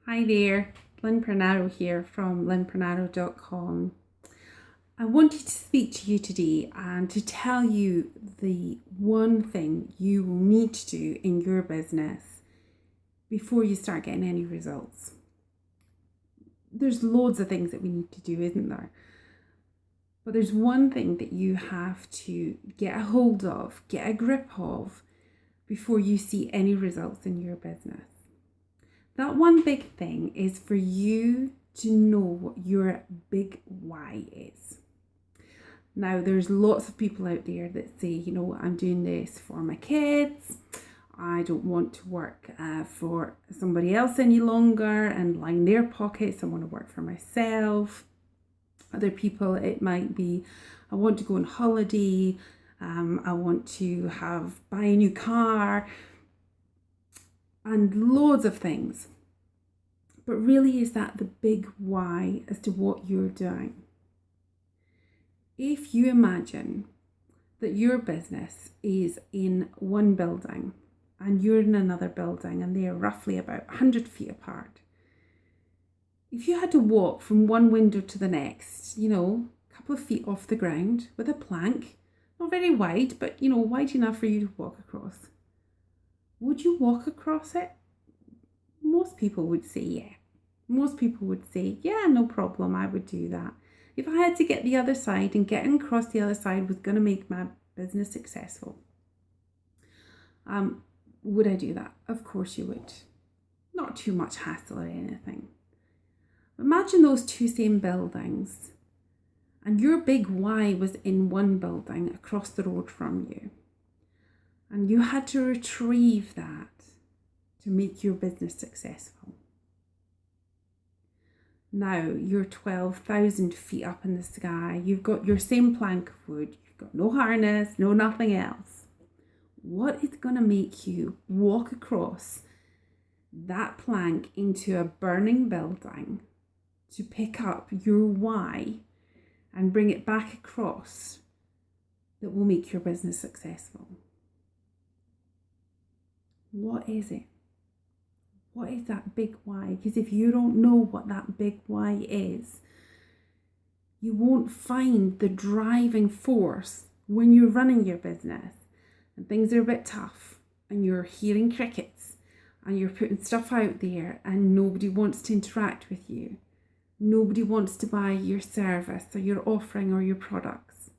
Hi there, Lynn Pernaro here from lynnpernaro.com. I wanted to speak to you today and to tell you the one thing you will need to do in your business before you start getting any results. There's loads of things that we need to do, isn't there? But there's one thing that you have to get a hold of, get a grip of, before you see any results in your business. That one big thing is for you to know what your big why is. Now, there's lots of people out there that say, I'm doing this for my kids. I don't want to work for somebody else any longer and line their pockets. I want to work for myself. Other people, it might be, I want to go on holiday. I want to buy a new car. And loads of things. But really, is that the big why as to what you're doing? If you imagine that your business is in one building and you're in another building and they're roughly about 100 feet apart, if you had to walk from one window to the next, a couple of feet off the ground with a plank, not very wide, but wide enough for you to walk across, would you walk across it? Most people would say yeah. Most people would say, yeah, no problem, I would do that. If I had to get the other side and getting across the other side was going to make my business successful, would I do that? Of course you would. Not too much hassle or anything. Imagine those two same buildings and your big why was in one building across the road from you. And you had to retrieve that to make your business successful. Now you're 12,000 feet up in the sky. You've got your same plank of wood. You've got no harness, no nothing else. What is going to make you walk across that plank into a burning building to pick up your why and bring it back across that will make your business successful? What is it? What is that big why? Because if you don't know what that big why is, you won't find the driving force when you're running your business and things are a bit tough and you're hearing crickets and you're putting stuff out there and nobody wants to interact with you. Nobody wants to buy your service or your offering or your products.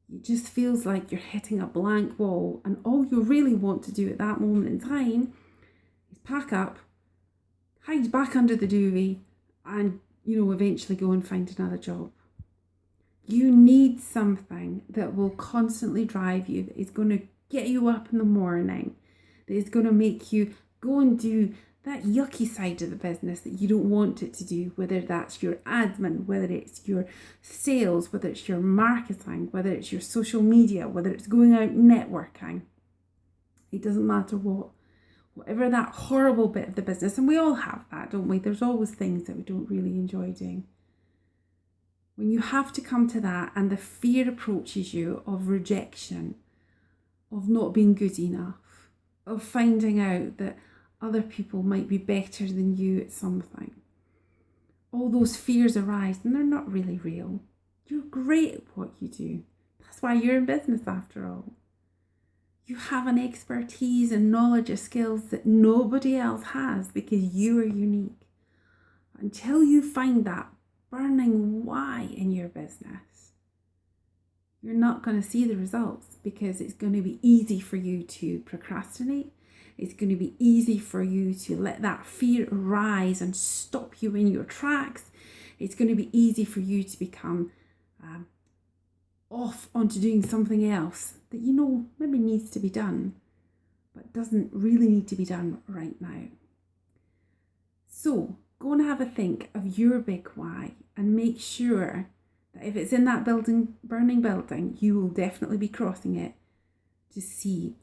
It just feels like you're hitting a blank wall, and all you really want to do at that moment in time is pack up, hide back under the duvet, and eventually go and find another job. You need something that will constantly drive you, that is going to get you up in the morning, that is going to make you go and do that yucky side of the business that you don't want it to do, whether that's your admin, whether it's your sales, whether it's your marketing, whether it's your social media, whether it's going out networking. It doesn't matter what. Whatever that horrible bit of the business, and we all have that, don't we? There's always things that we don't really enjoy doing. When you have to come to that and the fear approaches you of rejection, of not being good enough, of finding out that other people might be better than you at something, all those fears arise and they're not really real. You're great at what you do. That's why you're in business after all. You have an expertise and knowledge of skills that nobody else has because you are unique. Until you find that burning why in your business, you're not going to see the results, because it's going to be easy for you to procrastinate. It's going to be easy for you to let that fear rise and stop you in your tracks. It's going to be easy for you to become off onto doing something else that maybe needs to be done, but doesn't really need to be done right now. So go and have a think of your big why and make sure that if it's in that burning building, you will definitely be crossing it to see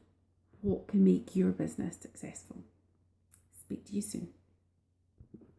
what can make your business successful. Speak to you soon.